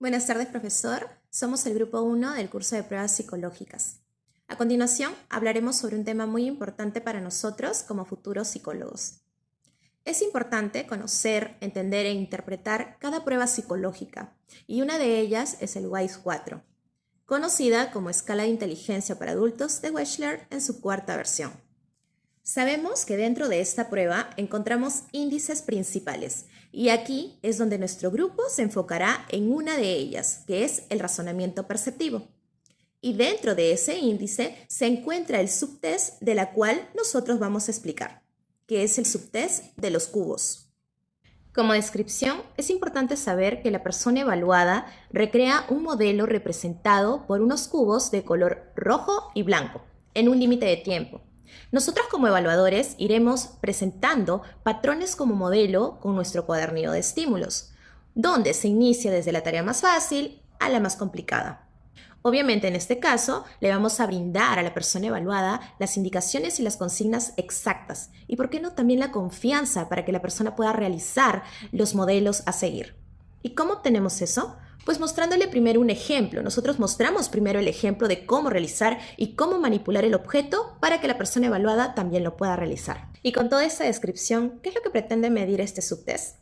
Buenas tardes, profesor. Somos el grupo 1 del curso de pruebas psicológicas. A continuación, hablaremos sobre un tema muy importante para nosotros como futuros psicólogos. Es importante conocer, entender e interpretar cada prueba psicológica, y una de ellas es el WISE-4, conocida como Escala de Inteligencia para Adultos de Wechsler en su cuarta versión. Sabemos que dentro de esta prueba encontramos índices principales, y aquí es donde nuestro grupo se enfocará en una de ellas, que es el razonamiento perceptivo. Y dentro de ese índice se encuentra el subtest de la cual nosotros vamos a explicar, que es el subtest de los cubos. Como descripción, es importante saber que la persona evaluada recrea un modelo representado por unos cubos de color rojo y blanco, en un límite de tiempo. Nosotros como evaluadores iremos presentando patrones como modelo con nuestro cuadernillo de estímulos, donde se inicia desde la tarea más fácil a la más complicada. Obviamente en este caso le vamos a brindar a la persona evaluada las indicaciones y las consignas exactas y por qué no también la confianza para que la persona pueda realizar los modelos a seguir. ¿Y cómo obtenemos eso? Pues mostrándole primero un ejemplo. Nosotros mostramos primero el ejemplo de cómo realizar y cómo manipular el objeto para que la persona evaluada también lo pueda realizar. Y con toda esta descripción, ¿qué es lo que pretende medir este subtest?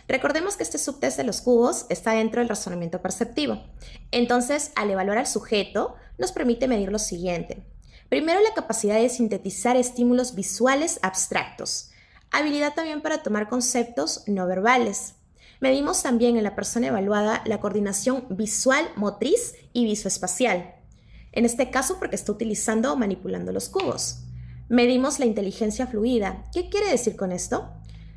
Recordemos que este subtest de los cubos está dentro del razonamiento perceptivo. Entonces, al evaluar al sujeto, nos permite medir lo siguiente. Primero, la capacidad de sintetizar estímulos visuales abstractos. Habilidad también para tomar conceptos no verbales. Medimos también en la persona evaluada la coordinación visual, motriz y visoespacial. En este caso porque está utilizando o manipulando los cubos. Medimos la inteligencia fluida. ¿Qué quiere decir con esto?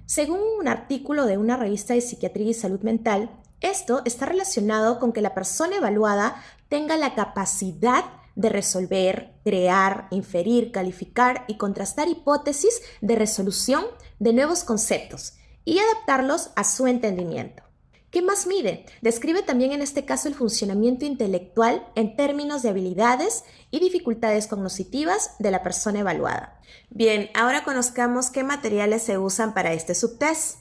Según un artículo de una revista de psiquiatría y salud mental, esto está relacionado con que la persona evaluada tenga la capacidad de resolver, crear, inferir, calificar y contrastar hipótesis de resolución de nuevos conceptos y adaptarlos a su entendimiento. ¿Qué más mide? Describe también en este caso el funcionamiento intelectual en términos de habilidades y dificultades cognitivas de la persona evaluada. Bien, ahora conozcamos qué materiales se usan para este subtest.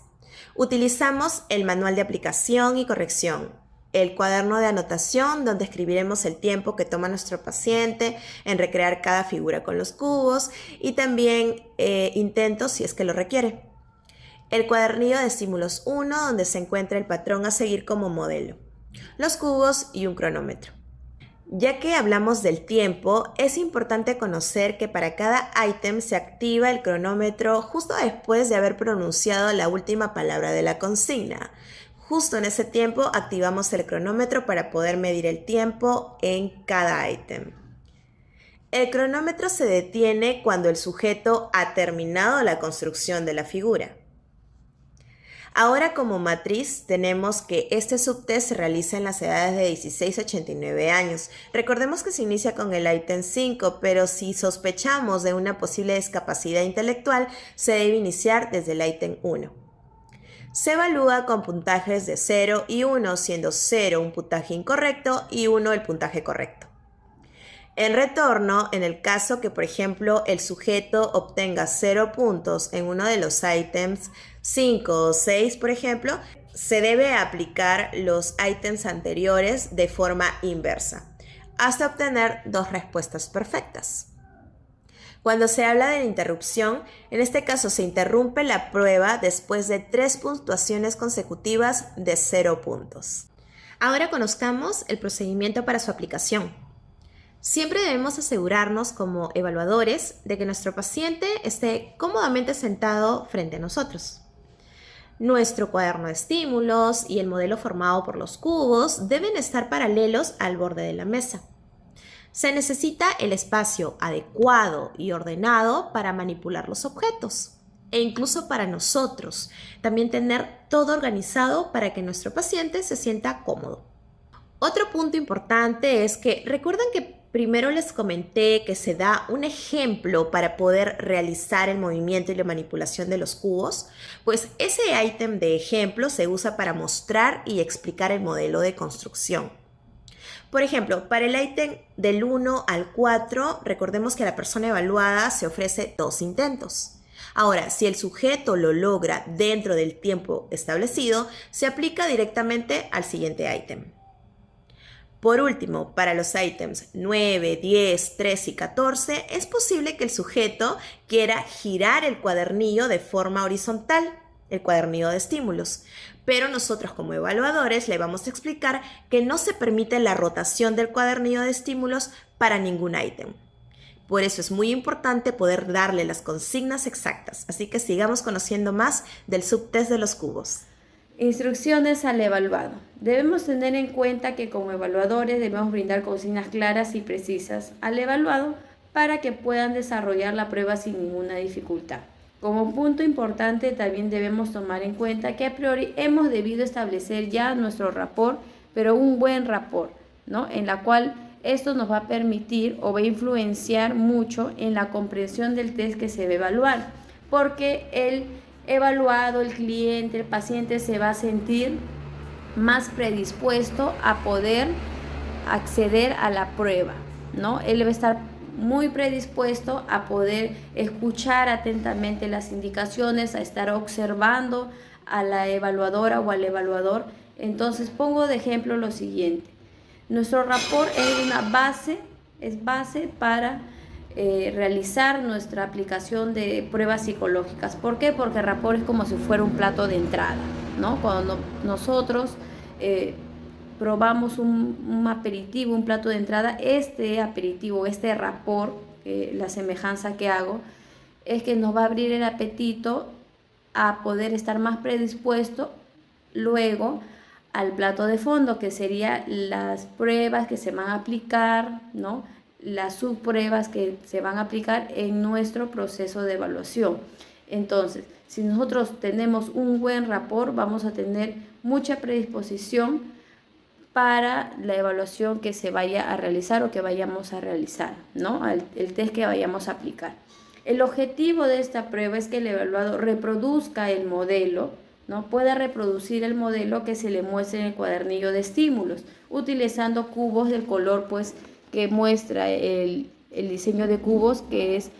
Utilizamos el manual de aplicación y corrección, el cuaderno de anotación donde escribiremos el tiempo que toma nuestro paciente en recrear cada figura con los cubos y también intentos si es que lo requiere. El cuadernillo de estímulos 1, donde se encuentra el patrón a seguir como modelo, los cubos y un cronómetro. Ya que hablamos del tiempo, es importante conocer que para cada ítem se activa el cronómetro justo después de haber pronunciado la última palabra de la consigna. Justo en ese tiempo activamos el cronómetro para poder medir el tiempo en cada ítem. El cronómetro se detiene cuando el sujeto ha terminado la construcción de la figura. Ahora como matriz tenemos que este subtest se realiza en las edades de 16 a 89 años. Recordemos que se inicia con el ítem 5, pero si sospechamos de una posible discapacidad intelectual, se debe iniciar desde el ítem 1. Se evalúa con puntajes de 0 y 1, siendo 0 un puntaje incorrecto y 1 el puntaje correcto. En retorno, en el caso que, por ejemplo, el sujeto obtenga 0 puntos en uno de los ítems, 5 o 6, por ejemplo, se debe aplicar los ítems anteriores de forma inversa, hasta obtener 2 respuestas perfectas. Cuando se habla de la interrupción, en este caso se interrumpe la prueba después de 3 puntuaciones consecutivas de 0 puntos. Ahora conozcamos el procedimiento para su aplicación. Siempre debemos asegurarnos como evaluadores de que nuestro paciente esté cómodamente sentado frente a nosotros. Nuestro cuaderno de estímulos y el modelo formado por los cubos deben estar paralelos al borde de la mesa. Se necesita el espacio adecuado y ordenado para manipular los objetos e incluso para nosotros. También tener todo organizado para que nuestro paciente se sienta cómodo. Otro punto importante es que recuerden que primero les comenté que se da un ejemplo para poder realizar el movimiento y la manipulación de los cubos, pues ese ítem de ejemplo se usa para mostrar y explicar el modelo de construcción. Por ejemplo, para el ítem del 1 al 4, recordemos que a la persona evaluada se ofrece 2 intentos. Ahora, si el sujeto lo logra dentro del tiempo establecido, se aplica directamente al siguiente ítem. Por último, para los ítems 9, 10, 13 y 14, es posible que el sujeto quiera girar el cuadernillo de forma horizontal, el cuadernillo de estímulos. Pero nosotros como evaluadores le vamos a explicar que no se permite la rotación del cuadernillo de estímulos para ningún ítem. Por eso es muy importante poder darle las consignas exactas. Así que sigamos conociendo más del subtest de los cubos. Instrucciones al evaluado. Debemos tener en cuenta que como evaluadores debemos brindar consignas claras y precisas al evaluado para que puedan desarrollar la prueba sin ninguna dificultad. Como punto importante también debemos tomar en cuenta que a priori hemos debido establecer ya nuestro rapport, pero un buen rapport, ¿no? En la cual esto nos va a permitir o va a influenciar mucho en la comprensión del test que se va a evaluar, porque el evaluado, el cliente, el paciente se va a sentir más predispuesto a poder acceder a la prueba, ¿no? Él va a estar muy predispuesto a poder escuchar atentamente las indicaciones, a estar observando a la evaluadora o al evaluador. Entonces pongo de ejemplo lo siguiente. Nuestro rapport es base para realizar nuestra aplicación de pruebas psicológicas. ¿Por qué? Porque el rapport es como si fuera un plato de entrada, ¿no? Cuando nosotros probamos un aperitivo, un plato de entrada, este aperitivo, este rapport, la semejanza que hago, es que nos va a abrir el apetito a poder estar más predispuesto luego al plato de fondo, que serían las pruebas que se van a aplicar, ¿no? Las subpruebas que se van a aplicar en nuestro proceso de evaluación. Entonces, si nosotros tenemos un buen rapport, vamos a tener mucha predisposición para la evaluación que se vaya a realizar o que vayamos a realizar, ¿no? El test que vayamos a aplicar. El objetivo de esta prueba es que el evaluado reproduzca el modelo, ¿no? Pueda reproducir el modelo que se le muestre en el cuadernillo de estímulos, utilizando cubos del color pues, que muestra el diseño de cubos, que es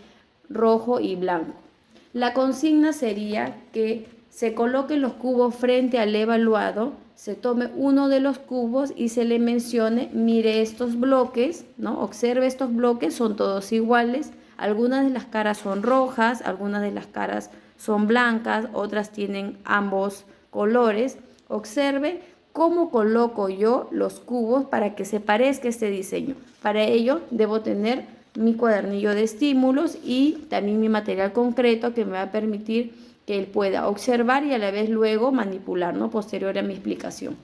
rojo y blanco. La consigna sería que se coloquen los cubos frente al evaluado, se tome uno de los cubos y se le mencione, mire estos bloques, ¿no? Observe estos bloques, son todos iguales. Algunas de las caras son rojas, algunas de las caras son blancas, otras tienen ambos colores. Observe cómo coloco yo los cubos para que se parezca este diseño. Para ello debo tener mi cuadernillo de estímulos y también mi material concreto que me va a permitir que él pueda observar y a la vez luego manipular, ¿no? Posterior a mi explicación.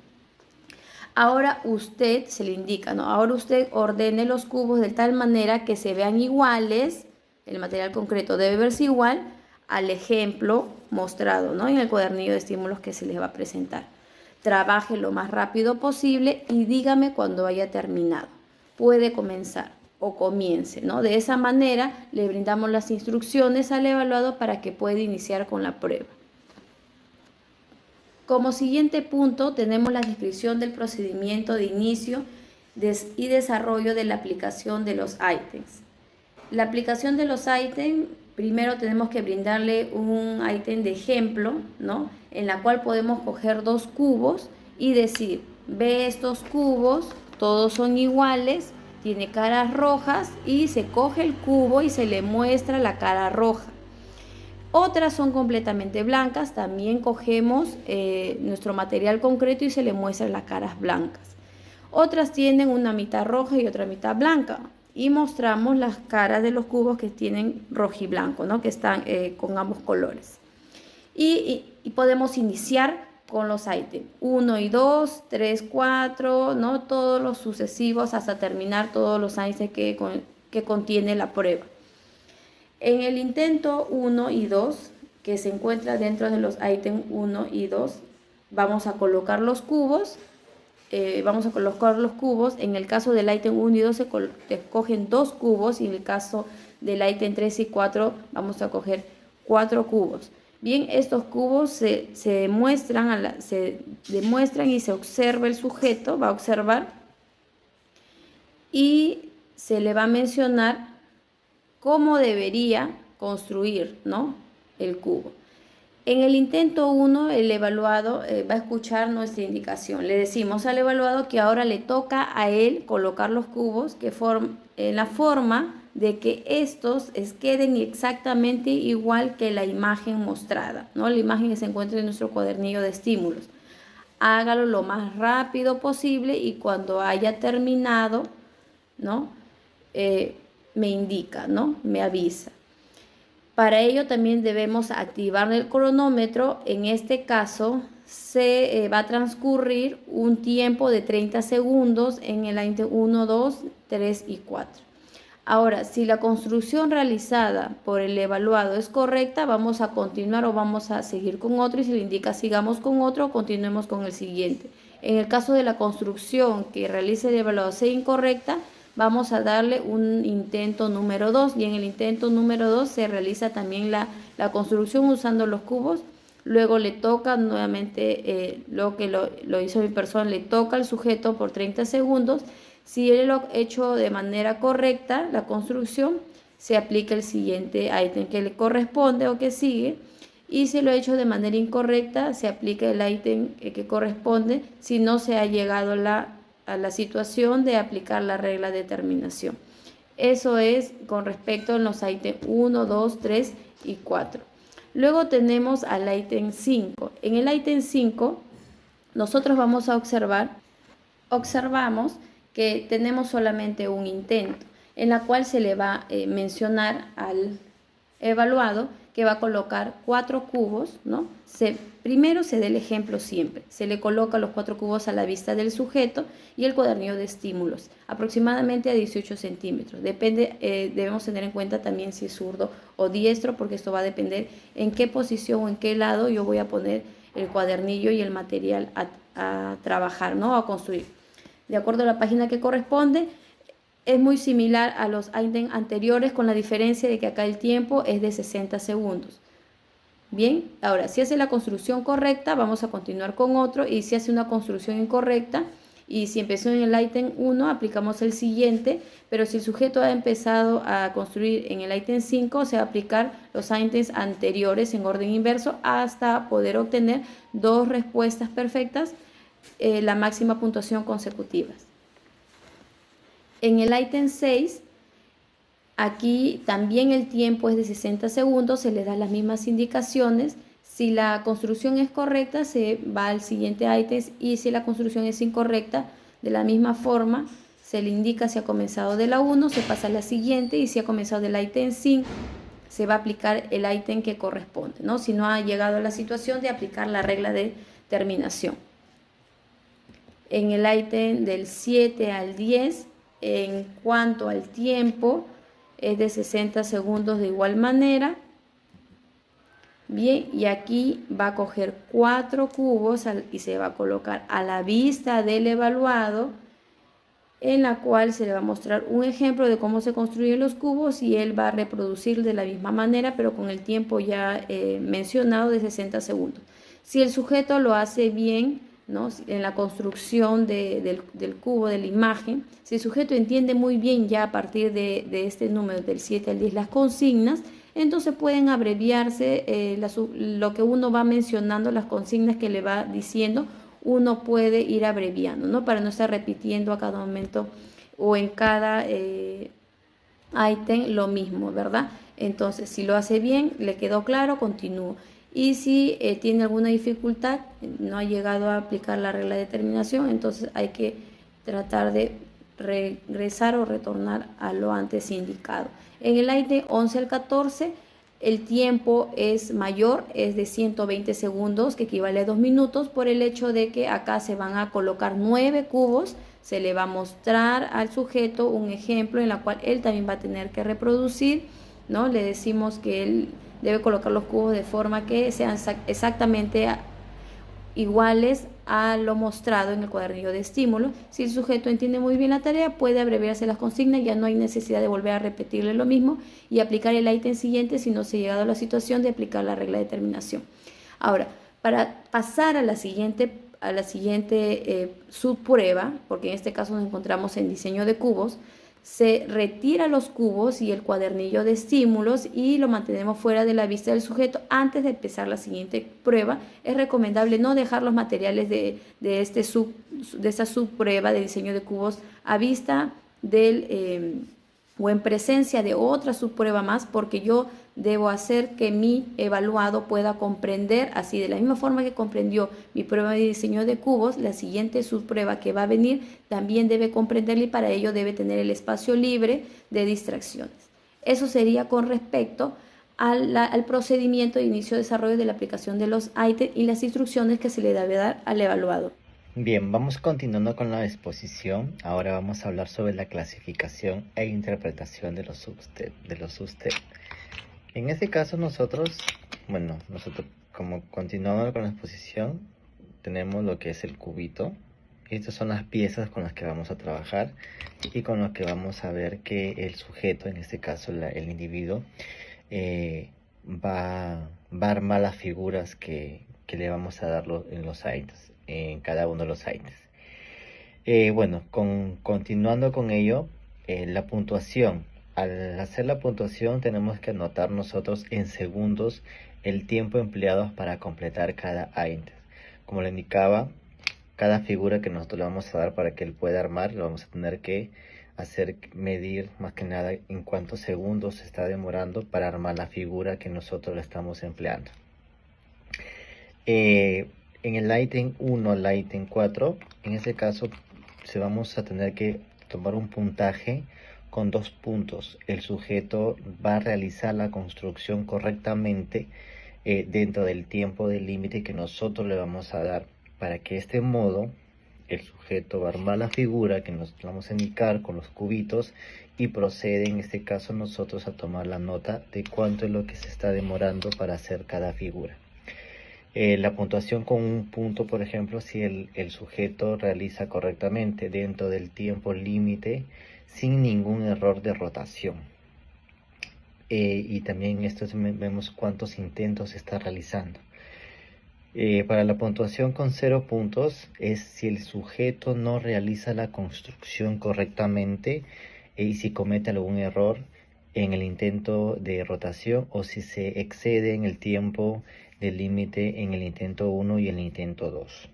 Ahora usted, se le indica, ¿no? Ahora usted ordene los cubos de tal manera que se vean iguales, el material concreto debe verse igual al ejemplo mostrado, ¿no? En el cuadernillo de estímulos que se les va a presentar. Trabaje lo más rápido posible y dígame cuando haya terminado. Puede comenzar o comience, ¿no? De esa manera le brindamos las instrucciones al evaluado para que pueda iniciar con la prueba. Como siguiente punto tenemos la descripción del procedimiento de inicio y desarrollo de la aplicación de los ítems. La aplicación de los ítems, primero tenemos que brindarle un ítem de ejemplo, ¿no? En la cual podemos coger dos cubos y decir, ve estos cubos, todos son iguales, tiene caras rojas y se coge el cubo y se le muestra la cara roja. Otras son completamente blancas, también cogemos nuestro material concreto y se le muestran las caras blancas. Otras tienen una mitad roja y otra mitad blanca y mostramos las caras de los cubos que tienen rojo y blanco, ¿no? Que están con ambos colores. Y podemos iniciar con los ítems 1 y 2, 3, 4, ¿no? Todos los sucesivos hasta terminar todos los ítems que contiene la prueba. En el intento 1 y 2, que se encuentra dentro de los ítems 1 y 2, vamos a colocar los cubos. En el caso del ítem 1 y 2 se cogen dos cubos y en el caso del ítem 3 y 4 vamos a coger 4 cubos. Bien, estos cubos se demuestran y se observa el sujeto, va a observar y se le va a mencionar cómo debería construir, ¿no? El cubo. En el intento 1, el evaluado va a escuchar nuestra indicación. Le decimos al evaluado que ahora le toca a él colocar los cubos en la forma de que estos queden exactamente igual que la imagen mostrada, ¿no? La imagen que se encuentra en nuestro cuadernillo de estímulos. Hágalo lo más rápido posible y cuando haya terminado, ¿no? Me indica, ¿no? Me avisa. Para ello también debemos activar el cronómetro. En este caso se va a transcurrir un tiempo de 30 segundos en el ítem 1, 2, 3 y 4. Ahora, si la construcción realizada por el evaluado es correcta, vamos a continuar o vamos a seguir con otro, y si le indica sigamos con otro, continuemos con el siguiente. En el caso de la construcción que realice el evaluado sea incorrecta, vamos a darle un intento número 2, y en el intento número 2 se realiza también la construcción usando los cubos. Luego le toca nuevamente, lo que lo hizo mi persona, le toca al sujeto por 30 segundos. Si él lo ha hecho de manera correcta, la construcción, se aplica el siguiente ítem que le corresponde o que sigue. Y si lo ha hecho de manera incorrecta, se aplica el ítem que corresponde si no se ha llegado a la situación de aplicar la regla de terminación. Eso es con respecto a los ítems 1, 2, 3 y 4. Luego tenemos al ítem 5. En el ítem 5 nosotros vamos a observamos que tenemos solamente un intento, en la cual se le va a mencionar al evaluado que va a colocar 4 cubos, ¿no? Primero se da el ejemplo siempre, se le coloca los 4 cubos a la vista del sujeto y el cuadernillo de estímulos, aproximadamente a 18 centímetros. Depende, debemos tener en cuenta también si es zurdo o diestro, porque esto va a depender en qué posición o en qué lado yo voy a poner el cuadernillo y el material a trabajar, ¿no? A construir. De acuerdo a la página que corresponde, es muy similar a los ítems anteriores, con la diferencia de que acá el tiempo es de 60 segundos. Bien, ahora, si hace la construcción correcta, vamos a continuar con otro, y si hace una construcción incorrecta, y si empezó en el ítem 1, aplicamos el siguiente, pero si el sujeto ha empezado a construir en el ítem 5, se va a aplicar los ítems anteriores en orden inverso hasta poder obtener 2 respuestas perfectas, la máxima puntuación consecutivas. En el ítem 6, aquí también el tiempo es de 60 segundos, se le dan las mismas indicaciones. Si la construcción es correcta, se va al siguiente ítem, y si la construcción es incorrecta, de la misma forma, se le indica si ha comenzado de la 1, se pasa a la siguiente, y si ha comenzado del ítem 5, se va a aplicar el ítem que corresponde, ¿no? Si no ha llegado a la situación de aplicar la regla de terminación. En el ítem del 7 al 10, en cuanto al tiempo, es de 60 segundos de igual manera. Bien, y aquí va a coger 4 cubos y se va a colocar a la vista del evaluado, en la cual se le va a mostrar un ejemplo de cómo se construyen los cubos, y él va a reproducir de la misma manera, pero con el tiempo ya mencionado de 60 segundos. Si el sujeto lo hace bien, ¿no? En la construcción del cubo, de la imagen, si el sujeto entiende muy bien ya a partir de este número del 7 al 10 las consignas, entonces pueden abreviarse lo que uno va mencionando, las consignas que le va diciendo, uno puede ir abreviando, ¿no? Para no estar repitiendo a cada momento o en cada ítem lo mismo, ¿verdad? Entonces, si lo hace bien, le quedó claro, continúo. Y si tiene alguna dificultad, no ha llegado a aplicar la regla de terminación, entonces hay que tratar de regresar o retornar a lo antes indicado. En el ítem 11 al 14, el tiempo es mayor, es de 120 segundos, que equivale a 2 minutos, por el hecho de que acá se van a colocar 9 cubos, se le va a mostrar al sujeto un ejemplo en el cual él también va a tener que reproducir, ¿no? Le decimos que él debe colocar los cubos de forma que sean exactamente iguales a lo mostrado en el cuadernillo de estímulos. Si el sujeto entiende muy bien la tarea, puede abreviarse las consignas, ya no hay necesidad de volver a repetirle lo mismo y aplicar el ítem siguiente si no se ha llegado a la situación de aplicar la regla de terminación. Ahora, para pasar a la siguiente subprueba, porque en este caso nos encontramos en diseño de cubos, Se retira los cubos y el cuadernillo de estímulos y lo mantenemos fuera de la vista del sujeto antes de empezar la siguiente prueba. Es recomendable no dejar los materiales de esta subprueba de diseño de cubos a vista o en presencia de otra subprueba más, porque yo debo hacer que mi evaluado pueda comprender, así de la misma forma que comprendió mi prueba de diseño de cubos, la siguiente subprueba que va a venir también debe comprenderla, y para ello debe tener el espacio libre de distracciones. Eso sería con respecto al procedimiento de inicio de desarrollo de la aplicación de los ítems y las instrucciones que se le debe dar al evaluado. Bien, vamos continuando con la exposición. Ahora vamos a hablar sobre la clasificación e interpretación de los substeps. En este caso nosotros como continuamos con la exposición, tenemos lo que es el cubito. Estas son las piezas con las que vamos a trabajar y con las que vamos a ver que el sujeto, en este caso el individuo, va a armar las figuras que le vamos a dar en los ítems, en cada uno de los ítems. Continuando con ello, la puntuación. Al hacer la puntuación tenemos que anotar nosotros en segundos el tiempo empleado para completar cada ítem. Como le indicaba, cada figura que nosotros le vamos a dar para que él pueda armar, lo vamos a tener que medir más que nada en cuántos segundos se está demorando para armar la figura que nosotros le estamos empleando. En el ítem 1 al ítem 4, en este caso vamos a tener que tomar un puntaje con 2 puntos. El sujeto va a realizar la construcción correctamente dentro del tiempo del límite que nosotros le vamos a dar, para que de este modo el sujeto va a armar la figura que nos vamos a indicar con los cubitos y procede en este caso nosotros a tomar la nota de cuánto es lo que se está demorando para hacer cada figura. La puntuación con un punto, por ejemplo, si el sujeto realiza correctamente dentro del tiempo límite sin ningún error de rotación. Y también en esto vemos cuántos intentos está realizando. Para la puntuación con 0 puntos es si el sujeto no realiza la construcción correctamente y si comete algún error en el intento de rotación, o si se excede en el tiempo del límite en el intento 1 y el intento 2.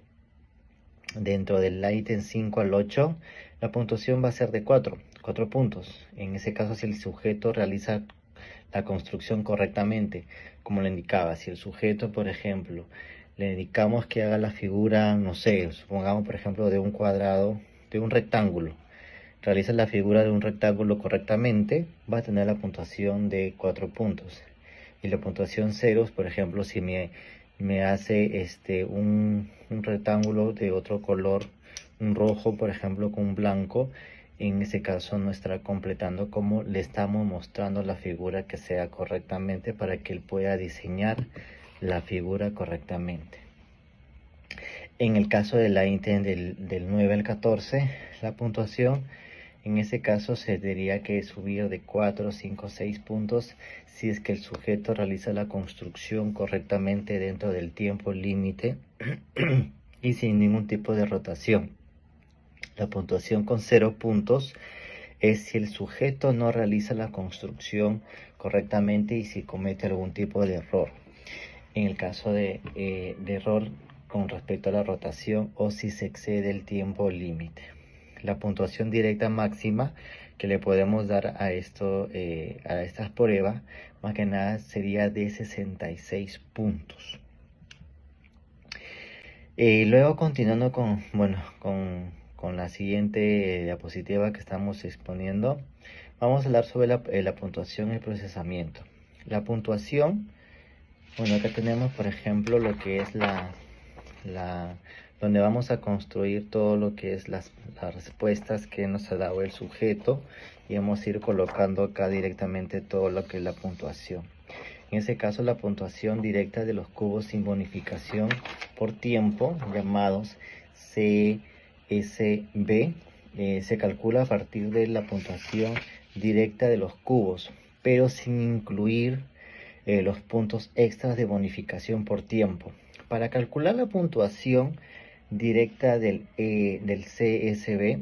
Dentro del ítem 5 al 8, la puntuación va a ser de 4 puntos. En ese caso, si el sujeto realiza la construcción correctamente, como le indicaba, si el sujeto, por ejemplo, le indicamos que haga la figura, no sé, supongamos por ejemplo de un cuadrado, de un rectángulo, realiza la figura de un rectángulo correctamente, va a tener la puntuación de 4 puntos. Y la puntuación 0, por ejemplo, si me hace un rectángulo de otro color, un rojo, por ejemplo, con un blanco, en ese caso no estará completando como le estamos mostrando la figura que sea correctamente para que él pueda diseñar la figura correctamente. En el caso del ítem del 9 al 14, la puntuación en ese caso se tendría que subir de 4, 5, 6 puntos si es que el sujeto realiza la construcción correctamente dentro del tiempo límite y sin ningún tipo de rotación. La puntuación con 0 puntos es si el sujeto no realiza la construcción correctamente y si comete algún tipo de error. En el caso de error con respecto a la rotación o si se excede el tiempo límite. La puntuación directa máxima que le podemos dar a estas pruebas, más que nada sería de 66 puntos. Luego continuando con la siguiente diapositiva que estamos exponiendo, vamos a hablar sobre la puntuación y el procesamiento. La puntuación, acá tenemos por ejemplo lo que es donde vamos a construir todo lo que es las respuestas que nos ha dado el sujeto, y vamos a ir colocando acá directamente todo lo que es la puntuación. En ese caso, la puntuación directa de los cubos sin bonificación por tiempo, llamados CSB, se calcula a partir de la puntuación directa de los cubos, pero sin incluir los puntos extras de bonificación por tiempo. Para calcular la puntuación directa del CSB,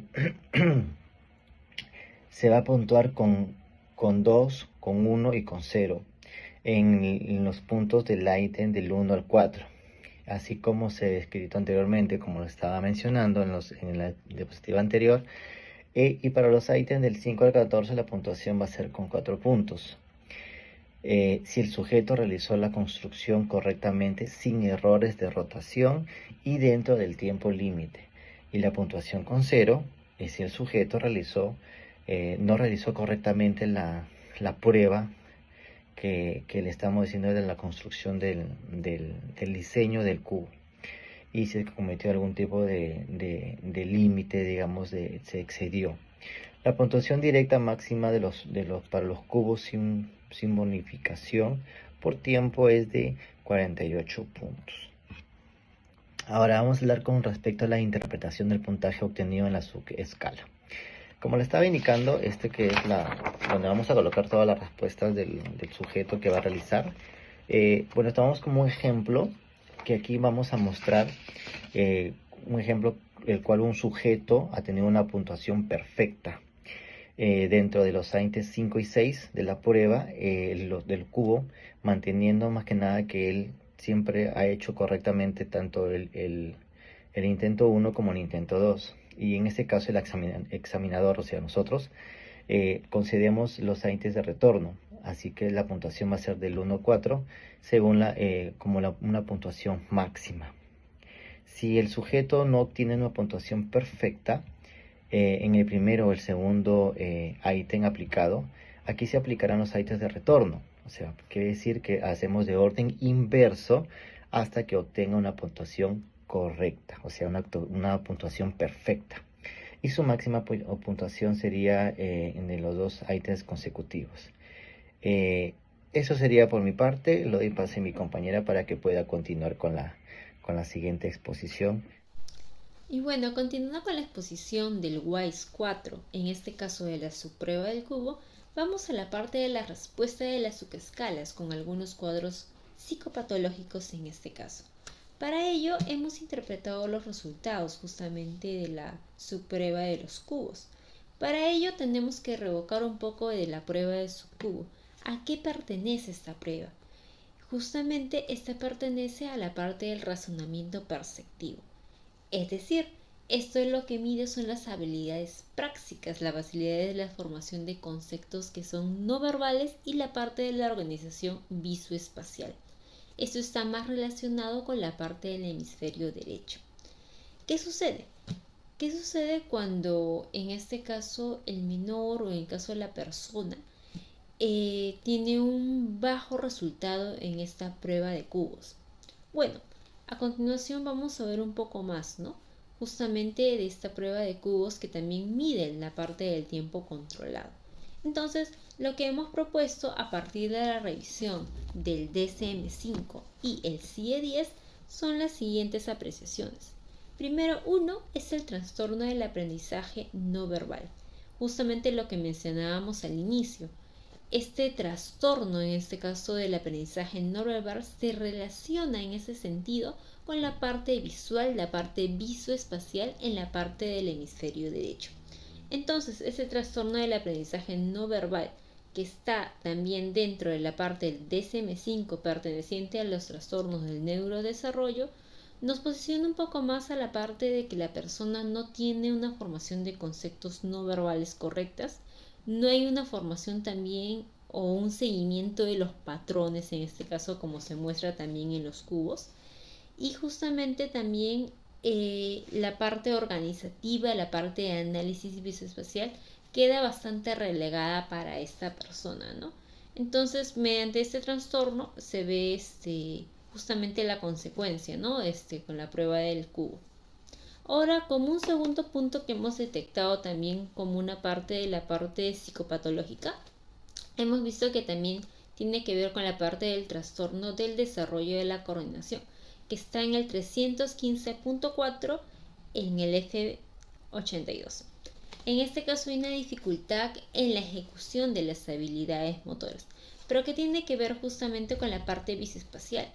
se va a puntuar con 2, con 1 y con 0 en los puntos del ítem del 1 al 4. Así como se ha descrito anteriormente, como lo estaba mencionando en la diapositiva anterior. Y para los ítems del 5 al 14 la puntuación va a ser con 4 puntos. Si el sujeto realizó la construcción correctamente sin errores de rotación y dentro del tiempo límite. Y la puntuación con 0 es si el sujeto no realizó correctamente la prueba que le estamos diciendo de la construcción del diseño del cubo, y se cometió algún tipo de límite, digamos, se excedió. La puntuación directa máxima para los cubos sin bonificación por tiempo es de 48 puntos. Ahora vamos a hablar con respecto a la interpretación del puntaje obtenido en la subescala. Como le estaba indicando, que es donde vamos a colocar todas las respuestas del sujeto que va a realizar. Bueno, tomamos como un ejemplo que aquí vamos a mostrar un ejemplo el cual un sujeto ha tenido una puntuación perfecta dentro de los ítems 5 y 6 de la prueba del cubo, manteniendo más que nada que él siempre ha hecho correctamente tanto el intento 1 como el intento 2. Y en este caso el examinador, o sea nosotros, concedemos los ítems de retorno. Así que la puntuación va a ser del 1 al 4 según una puntuación máxima. Si el sujeto no obtiene una puntuación perfecta en el primero o el segundo ítem aplicado, aquí se aplicarán los ítems de retorno. O sea, quiere decir que hacemos de orden inverso hasta que obtenga una puntuación correcta, o sea, una puntuación perfecta. Y su máxima puntuación sería en los dos ítems consecutivos. Eso sería por mi parte. Lo doy pase a mi compañera para que pueda continuar con la siguiente exposición. Y bueno, continuando con la exposición del WISE 4, en este caso de la subprueba del cubo, vamos a la parte de la respuesta de las subescalas con algunos cuadros psicopatológicos en este caso. Para ello hemos interpretado los resultados justamente de la subprueba de los cubos. Para ello tenemos que revocar un poco de la prueba de subcubo. ¿A qué pertenece esta prueba? Justamente esta pertenece a la parte del razonamiento perceptivo. Es decir, esto es lo que mide son las habilidades prácticas, la facilidad de la formación de conceptos que son no verbales y la parte de la organización visoespacial. Esto está más relacionado con la parte del hemisferio derecho. ¿Qué sucede? ¿Qué sucede cuando en este caso el menor o en el caso de la persona tiene un bajo resultado en esta prueba de cubos? Bueno, a continuación vamos a ver un poco más, ¿no? Justamente de esta prueba de cubos que también mide la parte del tiempo controlado. Entonces, lo que hemos propuesto a partir de la revisión del DSM-5 y el CIE-10 son las siguientes apreciaciones. Primero, uno es el trastorno del aprendizaje no verbal, justamente lo que mencionábamos al inicio. Este trastorno, en este caso del aprendizaje no verbal, se relaciona en ese sentido con la parte visual, la parte visoespacial en la parte del hemisferio derecho. Entonces, ese trastorno del aprendizaje no verbal, que está también dentro de la parte del DSM-5 perteneciente a los trastornos del neurodesarrollo, nos posiciona un poco más a la parte de que la persona no tiene una formación de conceptos no verbales correctas, no hay una formación también o un seguimiento de los patrones, en este caso como se muestra también en los cubos, y justamente también la parte organizativa, la parte de análisis visoespacial queda bastante relegada para esta persona, ¿no? Entonces, mediante este trastorno se ve justamente la consecuencia, ¿no? Con la prueba del cubo. Ahora, como un segundo punto que hemos detectado también como una parte de la parte psicopatológica, hemos visto que también tiene que ver con la parte del trastorno del desarrollo de la coordinación, que está en el 315.4 en el F82. En este caso hay una dificultad en la ejecución de las habilidades motoras, pero que tiene que ver justamente con la parte visoespacial.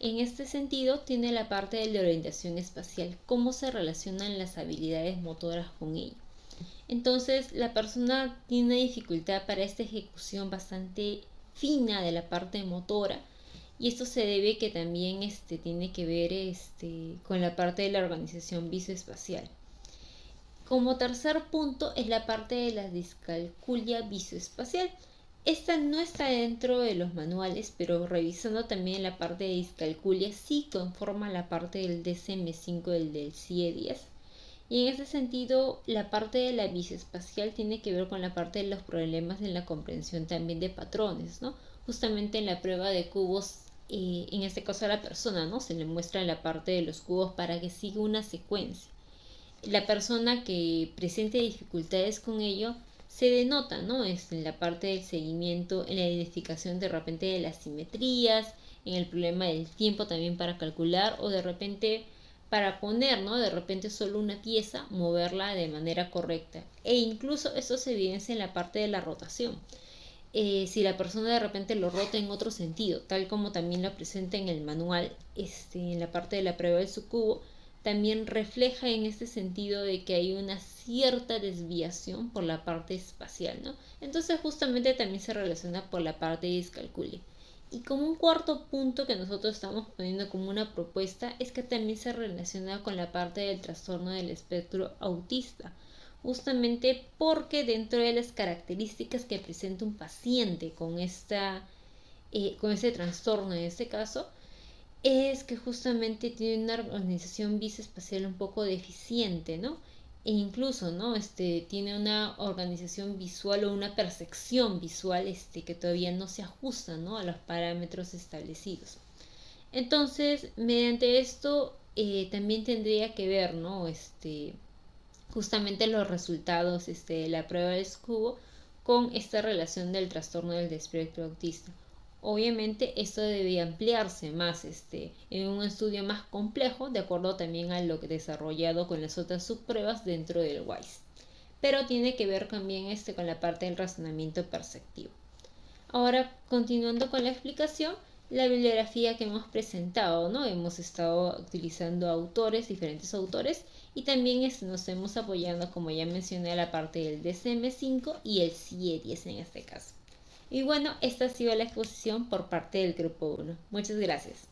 En este sentido tiene la parte de la orientación espacial, cómo se relacionan las habilidades motoras con ello. Entonces la persona tiene una dificultad para esta ejecución bastante fina de la parte motora, y esto se debe que también tiene que ver con la parte de la organización visoespacial. Como tercer punto es la parte de la discalculia visoespacial. Esta no está dentro de los manuales, pero revisando también la parte de discalculia sí conforma la parte del DSM-5 del CIE 10. Y en ese sentido, la parte de la visoespacial tiene que ver con la parte de los problemas en la comprensión también de patrones, ¿no? Justamente en la prueba de cubos, en este caso a la persona, ¿no? Se le muestra la parte de los cubos para que siga una secuencia. La persona que presente dificultades con ello se denota, ¿no? En la parte del seguimiento, en la identificación de repente de las simetrías, en el problema del tiempo también para calcular, o de repente para poner, ¿no? De repente solo una pieza, moverla de manera correcta. E incluso eso se evidencia en la parte de la rotación. Si la persona de repente lo rota en otro sentido, tal como también lo presenta en el manual, en la parte de la prueba del subcubo, también refleja en este sentido de que hay una cierta desviación por la parte espacial, ¿no? Entonces justamente también se relaciona por la parte de discalculia. Y como un cuarto punto que nosotros estamos poniendo como una propuesta es que también se relaciona con la parte del trastorno del espectro autista, justamente porque dentro de las características que presenta un paciente con este trastorno en este caso, es que justamente tiene una organización visoespacial un poco deficiente, ¿no? E incluso, ¿no? Tiene una organización visual o una percepción visual que todavía no se ajusta, ¿no? A los parámetros establecidos. Entonces, mediante esto también tendría que ver, ¿no? Justamente los resultados de la prueba del cubo con esta relación del trastorno del espectro autista. Obviamente esto debe ampliarse más en un estudio más complejo, de acuerdo también a lo que desarrollado con las otras subpruebas dentro del WISE. Pero tiene que ver también con la parte del razonamiento perceptivo. Ahora, continuando con la explicación, la bibliografía que hemos presentado, ¿no? Hemos estado utilizando autores, diferentes autores, y también nos hemos apoyado, como ya mencioné, a la parte del DSM-5 y el CIE 10 en este caso. Y bueno, esta ha sido la exposición por parte del grupo 1. Muchas gracias.